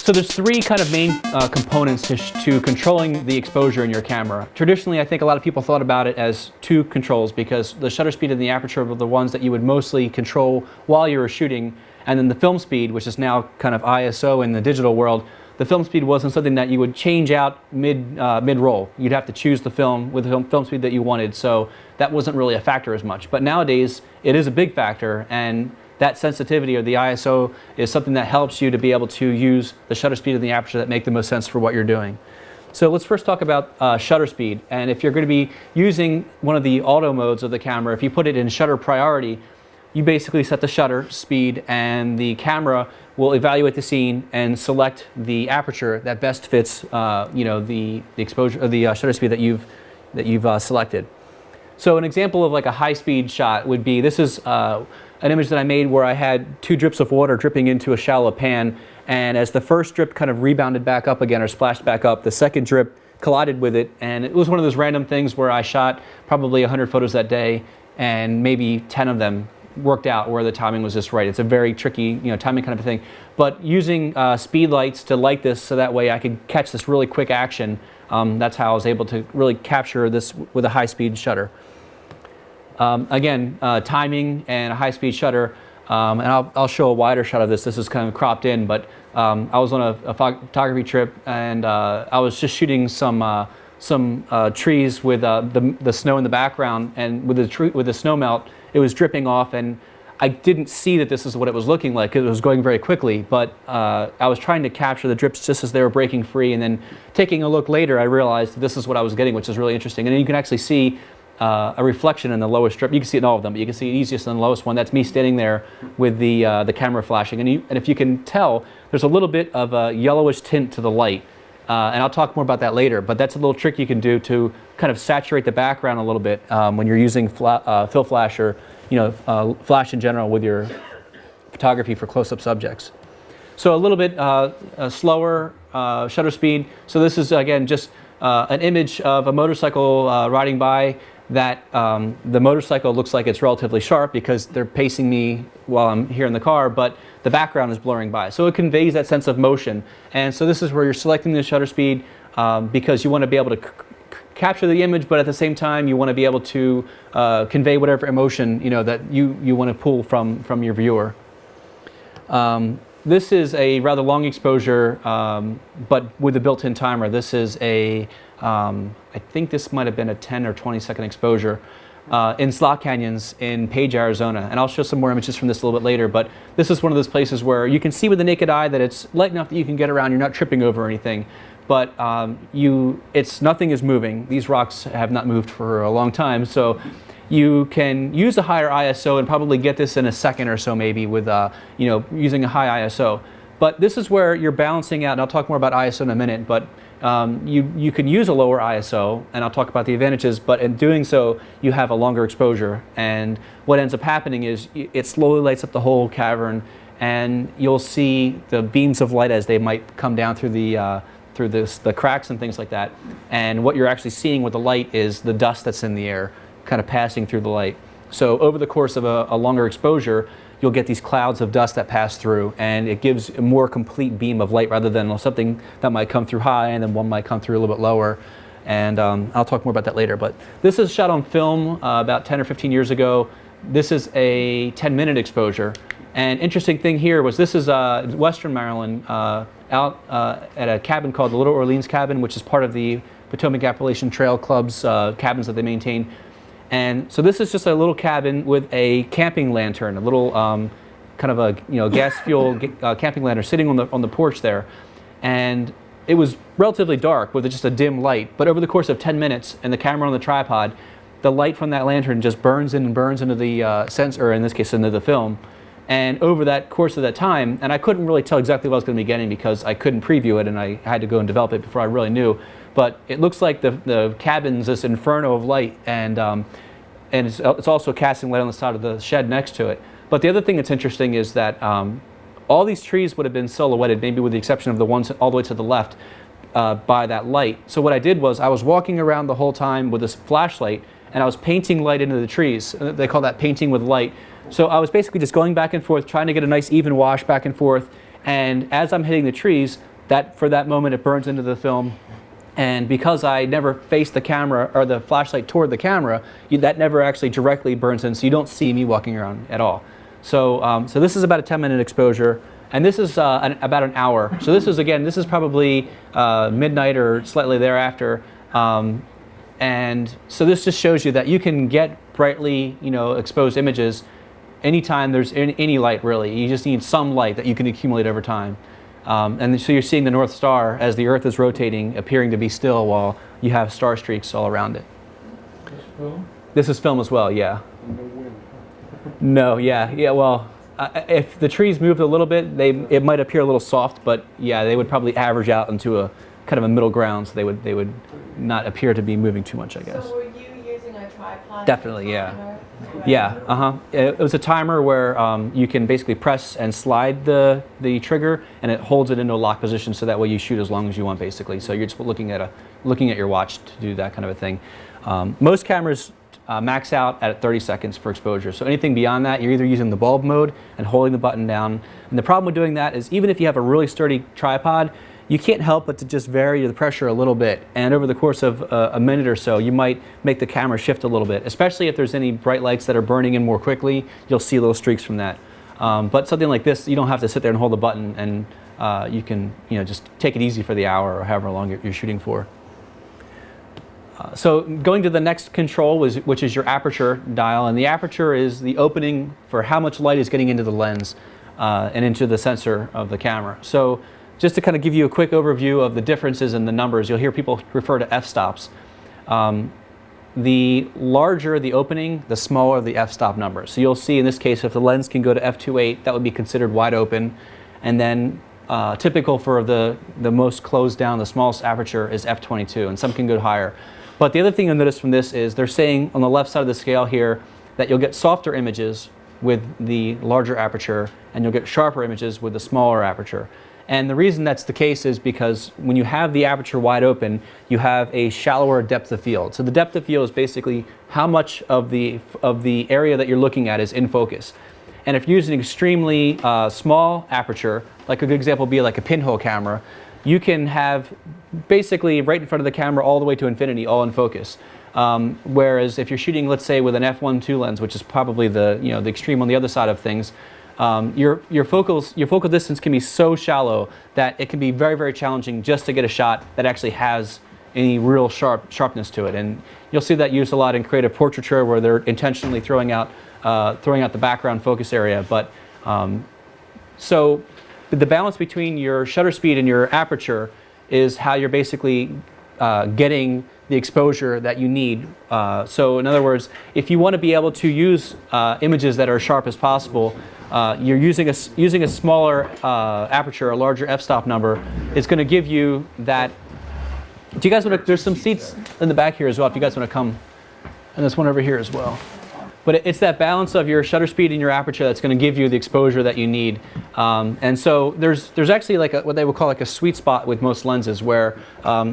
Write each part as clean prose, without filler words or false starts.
So there's three kind of main components to controlling the exposure in your camera. Traditionally, I think a lot of people thought about it as two controls because the shutter speed and the aperture were the ones that you would mostly control while you were shooting, and then the film speed, which is now kind of ISO in the digital world, the film speed wasn't something that you would change out mid-roll. You'd have to choose the film with the film speed that you wanted, so that wasn't really a factor as much. But nowadays, it is a big factor, and that sensitivity or the ISO is something that helps you to be able to use the shutter speed and the aperture that make the most sense for what you're doing. So let's first talk about shutter speed. And if you're going to be using one of the auto modes of the camera, if you put it in shutter priority, you basically set the shutter speed and the camera will evaluate the scene and select the aperture that best fits the exposure or the shutter speed that you've selected. So an example of like a high-speed shot would be, this is an image that I made where I had 2 drips of water dripping into a shallow pan, and as the first drip kind of rebounded back up again or splashed back up, the second drip collided with it, and it was one of those random things where I shot probably 100 photos that day and maybe 10 of them worked out where the timing was just right. It's a very tricky, timing kind of a thing. But using speed lights to light this so that way I could catch this really quick action, that's how I was able to really capture this with a high-speed shutter. Again, timing and a high-speed shutter, and I'll show a wider shot of this. This is kind of cropped in, but I was on a photography trip, and I was just shooting some trees with the snow in the background, and with the snow melt, it was dripping off, and I didn't see that this is what it was looking like because it was going very quickly, but I was trying to capture the drips just as they were breaking free, and then taking a look later, I realized this is what I was getting, which is really interesting. And then you can actually see a reflection in the lowest strip. You can see it in all of them, but you can see it easiest in the lowest one. That's me standing there with the camera flashing. And if you can tell, there's a little bit of a yellowish tint to the light. And I'll talk more about that later, but that's a little trick you can do to kind of saturate the background a little bit when you're using fill flash or flash in general with your photography for close-up subjects. So a little bit slower shutter speed. So this is, again, just an image of a motorcycle riding by that the motorcycle looks like it's relatively sharp because they're pacing me while I'm here in the car, but the background is blurring by. So it conveys that sense of motion. And so this is where you're selecting the shutter speed because you want to be able to capture the image, but at the same time you want to be able to convey whatever emotion that you want to pull from your viewer. This is a rather long exposure, but with a built-in timer. This is I think this might have been a 10 or 20 second exposure in slot canyons in Page, Arizona. And I'll show some more images from this a little bit later, but this is one of those places where you can see with the naked eye that it's light enough that you can get around, you're not tripping over anything. But nothing is moving. These rocks have not moved for a long time, so you can use a higher ISO and probably get this in a second or so maybe with using a high ISO. But this is where you're balancing out, and I'll talk more about ISO in a minute, but you can use a lower ISO, and I'll talk about the advantages, but in doing so, you have a longer exposure. And what ends up happening is it slowly lights up the whole cavern, and you'll see the beams of light as they might come down through the cracks and things like that. And what you're actually seeing with the light is the dust that's in the air kind of passing through the light. So over the course of a longer exposure, you'll get these clouds of dust that pass through, and it gives a more complete beam of light rather than something that might come through high and then one might come through a little bit lower. And I'll talk more about that later. But this is shot on film about 10 or 15 years ago. This is a 10-minute exposure. And interesting thing here was this is Western Maryland, out at a cabin called the Little Orleans Cabin, which is part of the Potomac Appalachian Trail Club's cabins that they maintain. And so this is just a little cabin with a camping lantern, a little kind of a gas fuel camping lantern sitting on the porch there. And it was relatively dark with just a dim light. But over the course of 10 minutes and the camera on the tripod, the light from that lantern just burns in and burns into the sensor, or in this case into the film. And over that course of that time, and I couldn't really tell exactly what I was going to be getting because I couldn't preview it and I had to go and develop it before I really knew. But it looks like the cabin's this inferno of light, and it's also casting light on the side of the shed next to it. But the other thing that's interesting is that all these trees would have been silhouetted, maybe with the exception of the ones all the way to the left, by that light. So what I did was I was walking around the whole time with this flashlight, and I was painting light into the trees. They call that painting with light. So I was basically just going back and forth, trying to get a nice even wash back and forth. And as I'm hitting the trees, for that moment it burns into the film. And because I never face the camera or the flashlight toward the camera, that never actually directly burns in, so you don't see me walking around at all. So, so this is about a 10-minute exposure, and this is about an hour. So this is, again, this is probably midnight or slightly thereafter. And so this just shows you that you can get brightly, exposed images anytime there's any light, really. You just need some light that you can accumulate over time. And so you're seeing the North Star as the Earth is rotating, appearing to be still while you have star streaks all around it. This film? This is film as well, yeah. No wind. No, yeah, well, if the trees moved a little bit, it might appear a little soft, but yeah, they would probably average out into a kind of a middle ground, so they would not appear to be moving too much, I guess. So were you using a tripod? Definitely, yeah. Yeah, It was a timer where you can basically press and slide the trigger, and it holds it into a lock position, so that way you shoot as long as you want, basically. So you're just looking at your watch to do that kind of a thing. Most cameras max out at 30 seconds for exposure. So anything beyond that, you're either using the bulb mode and holding the button down. And the problem with doing that is even if you have a really sturdy tripod, you can't help but to just vary the pressure a little bit. And over the course of a minute or so, you might make the camera shift a little bit, especially if there's any bright lights that are burning in more quickly. You'll see little streaks from that. But something like this, you don't have to sit there and hold the button, and you can just take it easy for the hour or however long you're shooting for. So going to the next control, which is your aperture dial, and the aperture is the opening for how much light is getting into the lens and into the sensor of the camera. So just to kind of give you a quick overview of the differences in the numbers, you'll hear people refer to f-stops. The larger the opening, the smaller the f-stop number. So you'll see in this case, if the lens can go to f2.8, that would be considered wide open. And then typical for the most closed down, the smallest aperture is f22, and some can go higher. But the other thing you'll notice from this is they're saying on the left side of the scale here that you'll get softer images with the larger aperture, and you'll get sharper images with the smaller aperture. And the reason that's the case is because when you have the aperture wide open, you have a shallower depth of field. So the depth of field is basically how much of the area that you're looking at is in focus. And if you're using an extremely small aperture, like a good example would be like a pinhole camera, you can have basically right in front of the camera all the way to infinity, all in focus. Whereas if you're shooting, let's say, with an f1.2 lens, which is probably the extreme on the other side of things, your focal distance can be so shallow that it can be very, very challenging just to get a shot that actually has any real sharpness to it. And you'll see that used a lot in creative portraiture, where they're intentionally throwing out the background focus area. But so the balance between your shutter speed and your aperture is how you're basically getting the exposure that you need. So in other words, if you want to be able to use images that are as sharp as possible, you're using a smaller aperture, a larger f-stop number. It's going to give you that. Do you guys want to? There's some seats in the back here as well. If you guys want to come, and there's one over here as well. But it's that balance of your shutter speed and your aperture that's going to give you the exposure that you need. And so there's actually like what they would call like a sweet spot with most lenses, where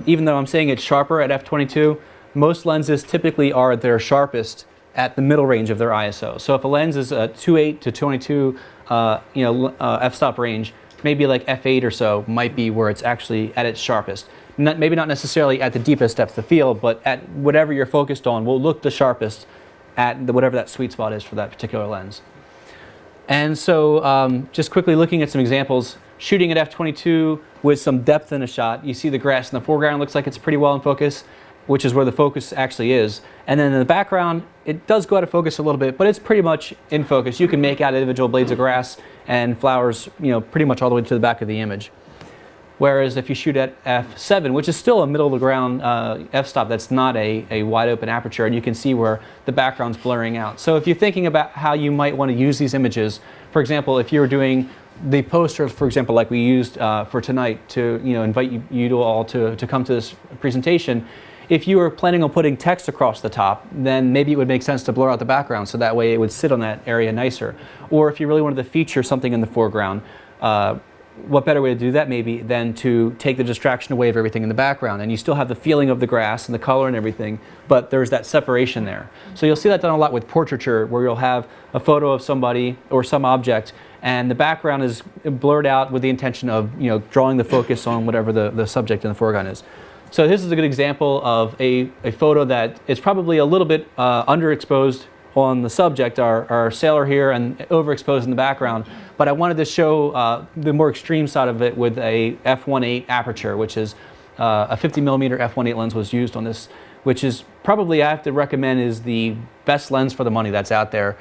even though I'm saying it's sharper at f22, most lenses typically are their sharpest at the middle range of their ISO. So if a lens is a 2.8 to 22 f-stop range, maybe like f8 or so might be where it's actually at its sharpest. Maybe not necessarily at the deepest depth of field, but at whatever you're focused on will look the sharpest at whatever that sweet spot is for that particular lens. And so just quickly looking at some examples, shooting at f22 with some depth in a shot, you see the grass in the foreground looks like it's pretty well in focus, which is where the focus actually is. And then in the background, it does go out of focus a little bit, but it's pretty much in focus. You can make out individual blades of grass and flowers, pretty much all the way to the back of the image. Whereas if you shoot at f7, which is still a middle of the ground f-stop, that's not a wide open aperture, and you can see where the background's blurring out. So if you're thinking about how you might want to use these images, for example, if you were doing the posters, for example, like we used for tonight to invite you all to come to this presentation, if you were planning on putting text across the top, then maybe it would make sense to blur out the background so that way it would sit on that area nicer. Or if you really wanted to feature something in the foreground, what better way to do that maybe than to take the distraction away of everything in the background, and you still have the feeling of the grass and the color and everything, but there's that separation there. So you'll see that done a lot with portraiture, where you'll have a photo of somebody or some object, and the background is blurred out with the intention of drawing the focus on whatever the subject in the foreground is. So this is a good example of a photo that is probably a little bit underexposed on the subject, our sailor here, and overexposed in the background. But I wanted to show the more extreme side of it with a f1.8 aperture, which is a 50 millimeter f1.8 lens was used on this, which is probably, I have to recommend, is the best lens for the money that's out there.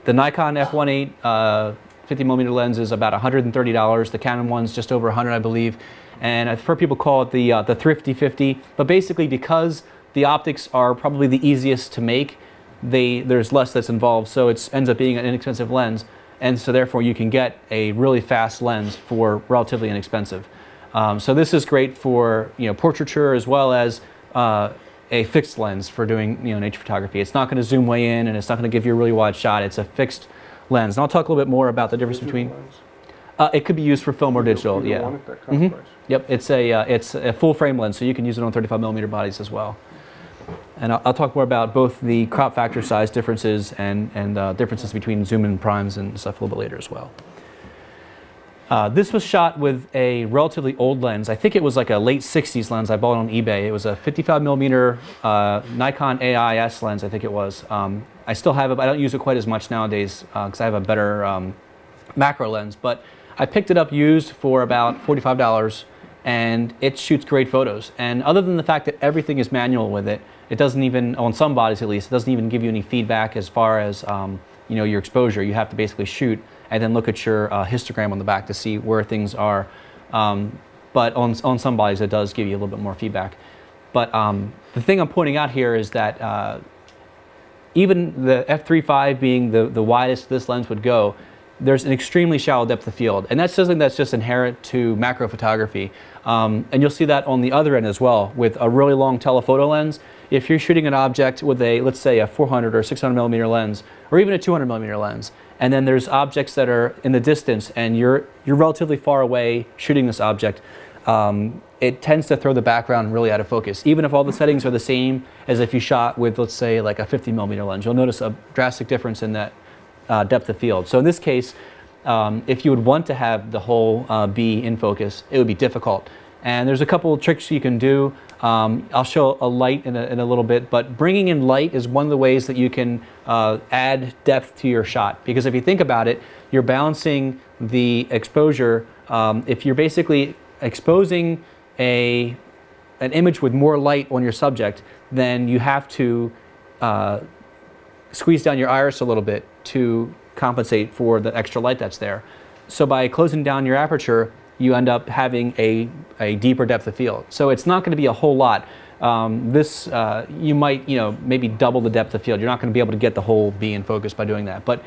The Nikon f1.8 50 millimeter lens is about $130. The Canon one's just over 100, I believe. And I've heard people call it the thrifty 50. But basically, because the optics are probably the easiest to make, there's less that's involved. So it ends up being an inexpensive lens. And so therefore, you can get a really fast lens for relatively inexpensive. So this is great for portraiture as well as a fixed lens for doing nature photography. It's not going to zoom way in, and it's not going to give you a really wide shot. It's a fixed lens. And I'll talk a little bit more about the difference between. It could be used for film or digital. You Yeah. don't want it that kind of price. Yep. It's a full frame lens, so you can use it on 35 millimeter bodies as well. And I'll talk more about both the crop factor size differences and differences between zoom and primes and stuff a little bit later as well. This was shot with a relatively old lens. I think it was like a late 60s lens. I bought it on eBay. It was a 55 millimeter Nikon AIS lens, I think it was. I still have it, but I don't use it quite as much nowadays because I have a better macro lens. But I picked it up used for about $45, and it shoots great photos. And other than the fact that everything is manual with it, it doesn't even, on some bodies at least, it doesn't even give you any feedback as far as your exposure. You have to basically shoot and then look at your histogram on the back to see where things are. But on some bodies, it does give you a little bit more feedback. But the thing I'm pointing out here is that even the f3.5 being the widest this lens would go, there's an extremely shallow depth of field. And that's something that's just inherent to macro photography. And you'll see that on the other end as well. With a really long telephoto lens, if you're shooting an object with a, let's say, a 400 or 600 millimeter lens, or even a 200 millimeter lens, and then there's objects that are in the distance and you're relatively far away shooting this object, it tends to throw the background really out of focus. Even if all the settings are the same as if you shot with, let's say, like a 50 millimeter lens, you'll notice a drastic difference in that depth of field. So in this case, if you would want to have the whole be in focus, it would be difficult. And there's a couple of tricks you can do. I'll show a light in a little bit, but bringing in light is one of the ways that you can add depth to your shot. Because if you think about it, you're balancing the exposure. If you're basically exposing an image with more light on your subject, then you have to squeeze down your iris a little bit to compensate for the extra light that's there. So by closing down your aperture, you end up having a deeper depth of field. So it's not going to be a whole lot. You might maybe double the depth of field. You're not going to be able to get the whole be in focus by doing that. But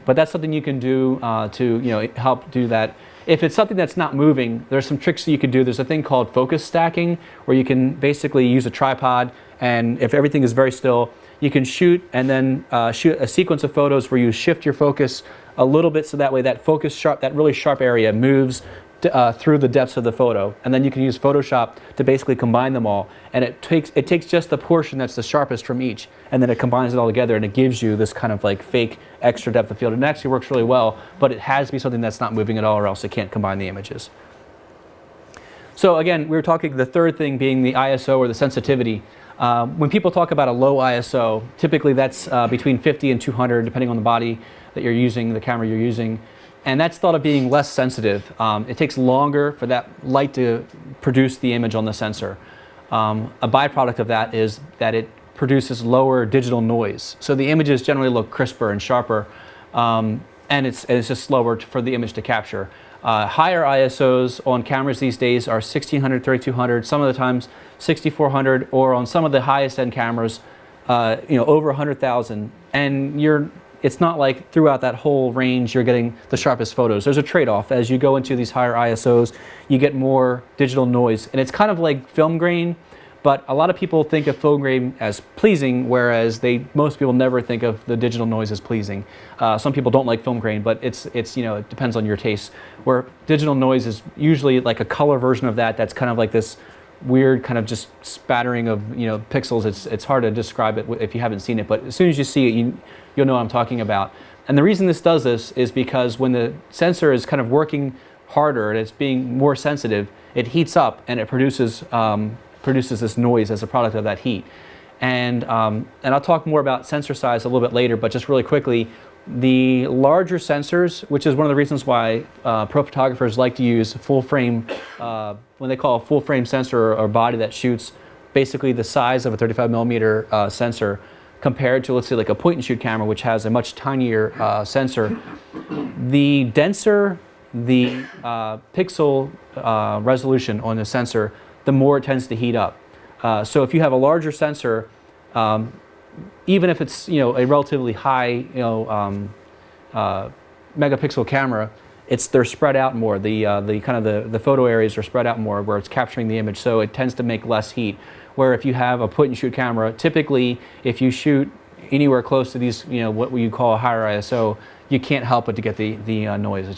that's something you can do to help do that. If it's something that's not moving, there's some tricks that you can do. There's a thing called focus stacking, where you can basically use a tripod, and if everything is very still, you can shoot and then shoot a sequence of photos where you shift your focus a little bit, so that way that that really sharp area moves through the depths of the photo, and then you can use Photoshop to basically combine them all. And it takes just the portion that's the sharpest from each, and then it combines it all together, and it gives you this kind of like fake extra depth of field. And it actually works really well, but it has to be something that's not moving at all, or else it can't combine the images. So again, we were talking the third thing being the ISO, or the sensitivity. When people talk about a low ISO, typically that's between 50 and 200, depending on the body that you're using, the camera you're using. And that's thought of being less sensitive. It takes longer for that light to produce the image on the sensor. A byproduct of that is that it produces lower digital noise. So the images generally look crisper and sharper, and it's just slower for the image to capture. Higher ISOs on cameras these days are 1600, 3200, some of the times 6400, or on some of the highest end cameras, over 100,000. And it's not like throughout that whole range you're getting the sharpest photos. There's a trade-off. As you go into these higher ISOs, you get more digital noise. And it's kind of like film grain, but a lot of people think of film grain as pleasing, whereas most people never think of the digital noise as pleasing. Some people don't like film grain, but it depends on your taste. Where digital noise is usually like a color version of that, that's kind of like this weird kind of just spattering of pixels. It's hard to describe it if you haven't seen it, but as soon as you see it, you'll know what I'm talking about. And the reason this does this is because when the sensor is kind of working harder and it's being more sensitive, it heats up and it produces this noise as a product of that heat. And I'll talk more about sensor size a little bit later, but just really quickly, the larger sensors, which is one of the reasons why pro photographers like to use full frame, when they call a full frame sensor or body that shoots basically the size of a 35 millimeter sensor compared to, let's say, like a point and shoot camera, which has a much tinier sensor. The denser the pixel resolution on the sensor, the more it tends to heat up. So if you have a larger sensor, even if it's a relatively high megapixel camera, they're spread out more. The photo areas are spread out more where it's capturing the image, so it tends to make less heat. Where if you have a point and shoot camera, typically if you shoot anywhere close to these, what you call a higher ISO, you can't help but to get the noise.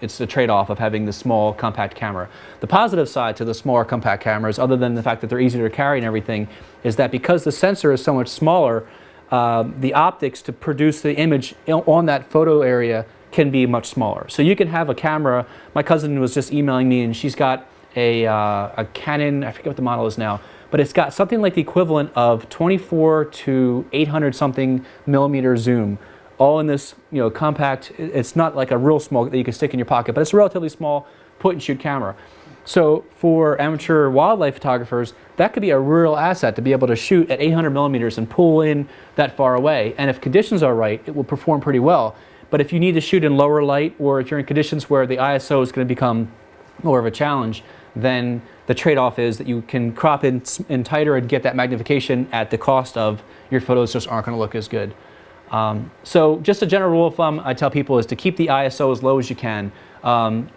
It's the trade-off of having the small compact camera. The positive side to the smaller compact cameras, other than the fact that they're easier to carry and everything, is that because the sensor is so much smaller, the optics to produce the image on that photo area can be much smaller. So you can have a camera. My cousin was just emailing me, and she's got a Canon, I forget what the model is now, but it's got something like the equivalent of 24 to 800 something millimeter zoom, all in this compact. It's not like a real small that you can stick in your pocket, but it's a relatively small point and shoot camera. So for amateur wildlife photographers, that could be a real asset to be able to shoot at 800 millimeters and pull in that far away. And if conditions are right, it will perform pretty well. But if you need to shoot in lower light, or if you're in conditions where the ISO is going to become more of a challenge, then the trade-off is that you can crop in tighter and get that magnification at the cost of your photos just aren't going to look as good. So just a general rule of thumb I tell people is to keep the ISO as low as you can.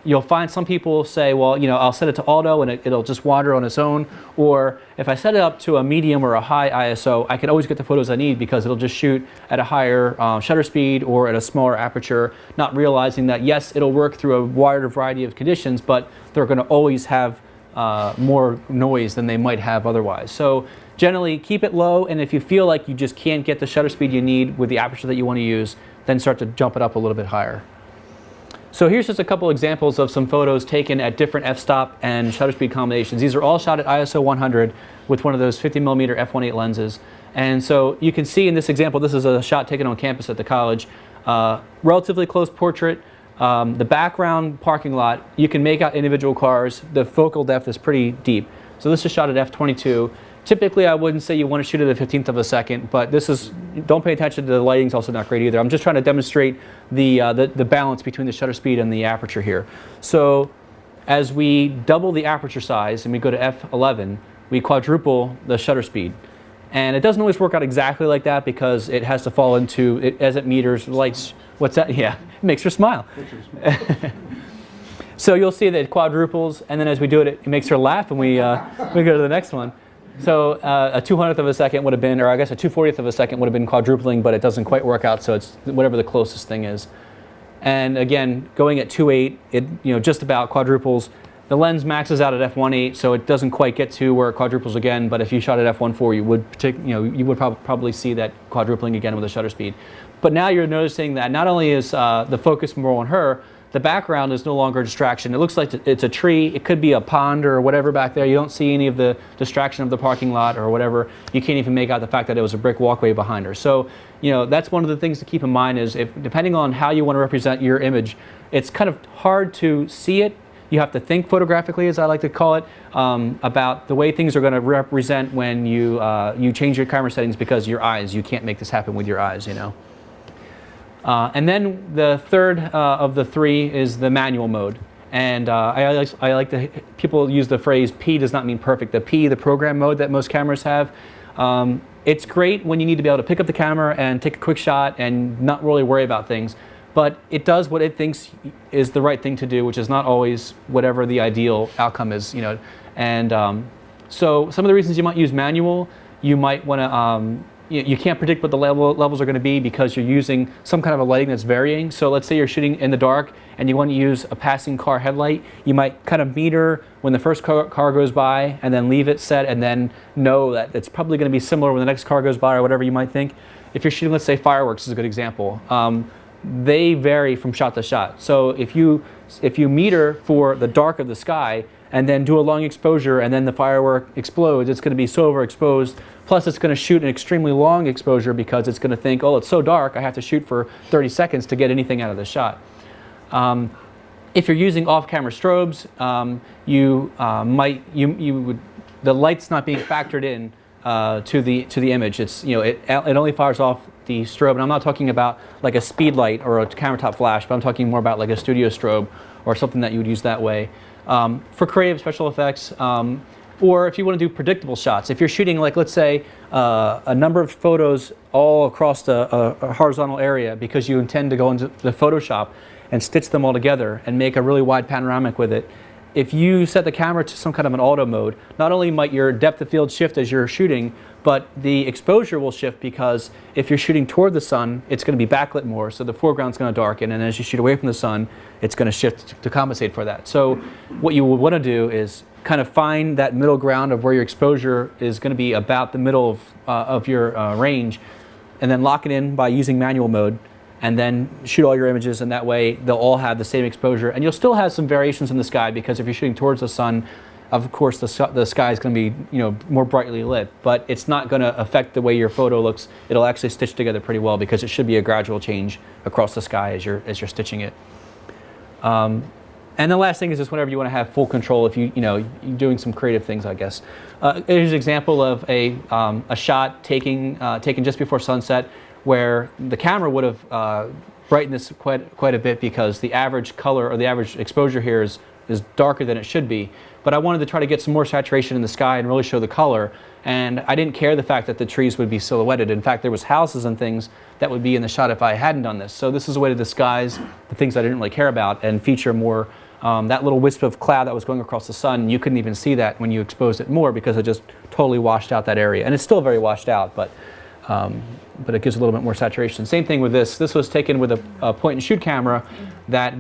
You'll find some people say, well, I'll set it to auto and it'll just wander on its own. Or if I set it up to a medium or a high ISO, I can always get the photos I need because it'll just shoot at a higher shutter speed or at a smaller aperture, not realizing that, yes, it'll work through a wider variety of conditions, but they're going to always have more noise than they might have otherwise. So generally, keep it low, and if you feel like you just can't get the shutter speed you need with the aperture that you want to use, then start to jump it up a little bit higher. So here's just a couple examples of some photos taken at different f-stop and shutter speed combinations. These are all shot at ISO 100 with one of those 50 millimeter f1.8 lenses. And so you can see in this example, this is a shot taken on campus at the college. Relatively close portrait. The background parking lot, you can make out individual cars. The focal depth is pretty deep. So this is shot at f22. Typically, I wouldn't say you want to shoot at a 15th of a second, but don't pay attention to the lighting's also not great either. I'm just trying to demonstrate the balance between the shutter speed and the aperture here. So as we double the aperture size and we go to f11, we quadruple the shutter speed. And it doesn't always work out exactly like that because it has to fall into, as it meters, lights, what's that? Yeah, it makes her smile. So you'll see that it quadruples, and then as we do it, it makes her laugh, and we go to the next one. So a 200th of a second would have been, or I guess a 240th of a second would have been quadrupling, but it doesn't quite work out, so it's whatever the closest thing is. And again, going at 2.8, it just about quadruples. The lens maxes out at f1.8, so it doesn't quite get to where it quadruples again, but if you shot at f1.4, you would probably see that quadrupling again with the shutter speed. But now you're noticing that not only is the focus more on her, the background is no longer a distraction. It looks like it's a tree. It could be a pond or whatever back there. You don't see any of the distraction of the parking lot or whatever. You can't even make out the fact that it was a brick walkway behind her. So, that's one of the things to keep in mind is depending on how you want to represent your image, it's kind of hard to see it. You have to think photographically, as I like to call it, about the way things are going to represent when you change your camera settings because your eyes, you can't make this happen with your eyes, And then the third of the three is the manual mode. And people use the phrase P does not mean perfect. The P, the program mode that most cameras have. It's great when you need to be able to pick up the camera and take a quick shot and not really worry about things. But it does what it thinks is the right thing to do, which is not always whatever the ideal outcome is, And so some of the reasons you might use manual, you might want to you can't predict what the levels are going to be because you're using some kind of a lighting that's varying. So let's say you're shooting in the dark and you want to use a passing car headlight. You might kind of meter when the first car goes by and then leave it set and then know that it's probably going to be similar when the next car goes by or whatever you might think. If you're shooting, let's say fireworks is a good example. they vary from shot to shot. So if you meter for the dark of the sky and then do a long exposure and then the firework explodes, it's going to be so overexposed. Plus it's going to shoot an extremely long exposure because it's going to think, oh, it's so dark, I have to shoot for 30 seconds to get anything out of the shot. If you're using off-camera strobes, the light's not being factored in to the image. It's, it only fires off the strobe, and I'm not talking about like a speed light or a camera top flash, but I'm talking more about like a studio strobe or something that you would use that way. For creative special effects, or if you want to do predictable shots. If you're shooting, like, let's say, a number of photos all across a horizontal area because you intend to go into the Photoshop and stitch them all together and make a really wide panoramic with it, if you set the camera to some kind of an auto mode, not only might your depth of field shift as you're shooting, but the exposure will shift because if you're shooting toward the sun, it's going to be backlit more, so the foreground's going to darken, and as you shoot away from the sun, it's going to shift to compensate for that. So what you would want to do is kind of find that middle ground of where your exposure is going to be about the middle of your range, and then lock it in by using manual mode, and then shoot all your images, and that way they'll all have the same exposure. And you'll still have some variations in the sky because if you're shooting towards the sun, of course the sky is going to be more brightly lit, but it's not going to affect the way your photo looks. It'll actually stitch together pretty well because it should be a gradual change across the sky as you're stitching it. And the last thing is just whenever you want to have full control, if you're doing some creative things, I guess. Here's an example of a shot taken just before sunset, where the camera would have brightened this quite a bit because the average color or the average exposure here is darker than it should be. But I wanted to try to get some more saturation in the sky and really show the color. And I didn't care the fact that the trees would be silhouetted. In fact, there was houses and things that would be in the shot if I hadn't done this. So this is a way to disguise the things I didn't really care about and feature more that little wisp of cloud that was going across the sun. You couldn't even see that when you exposed it more because it just totally washed out that area. And it's still very washed out, but it gives a little bit more saturation. Same thing with this. This was taken with a point and shoot camera that,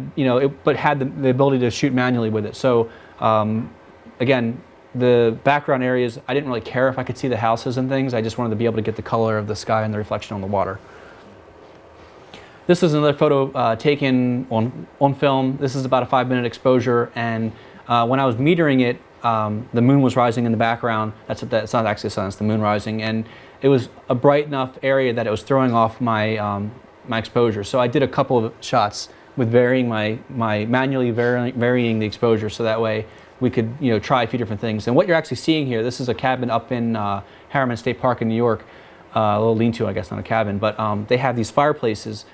but had the ability to shoot manually with it. So again, the background areas, I didn't really care if I could see the houses and things. I just wanted to be able to get the color of the sky and the reflection on the water. This is another photo taken on film. This is about a 5-minute exposure, and when I was metering it, the moon was rising in the background. That's not actually the sun, it's the moon rising, and it was a bright enough area that it was throwing off my my exposure. So I did a couple of shots with varying my manually varying the exposure, so that way we could try a few different things. And what you're actually seeing here, this is a cabin up in Harriman State Park in New York, a little lean-to, I guess, not a cabin, but they have these fireplaces,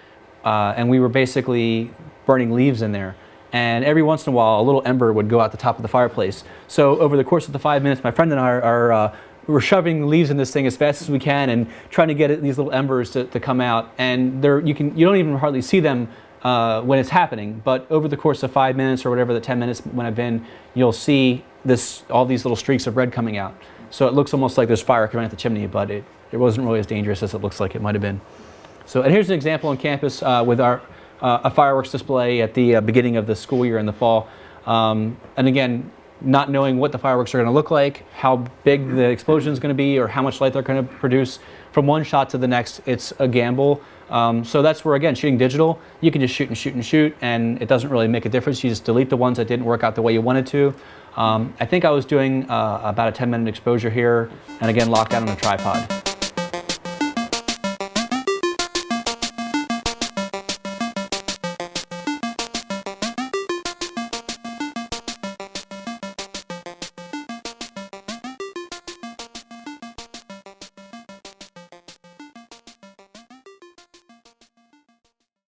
and we were basically burning leaves in there. And every once in a while, a little ember would go out the top of the fireplace. So over the course of the 5 minutes, my friend and I we're shoving leaves in this thing as fast as we can and trying to get these little embers to come out. And you don't even hardly see them when it's happening. But over the course of 5 minutes or whatever the 10 minutes when I've been, you'll see all these little streaks of red coming out. So it looks almost like there's fire coming out the chimney, but it wasn't really as dangerous as it looks like it might have been. So, and here's an example on campus with a fireworks display at the beginning of the school year in the fall. And again, not knowing what the fireworks are going to look like, how big the explosion is going to be, or how much light they're going to produce. From one shot to the next, it's a gamble. So that's where, again, shooting digital, you can just shoot and shoot and shoot, and it doesn't really make a difference. You just delete the ones that didn't work out the way you wanted to. I think I was doing about a 10-minute exposure here, and again, locked down on a tripod.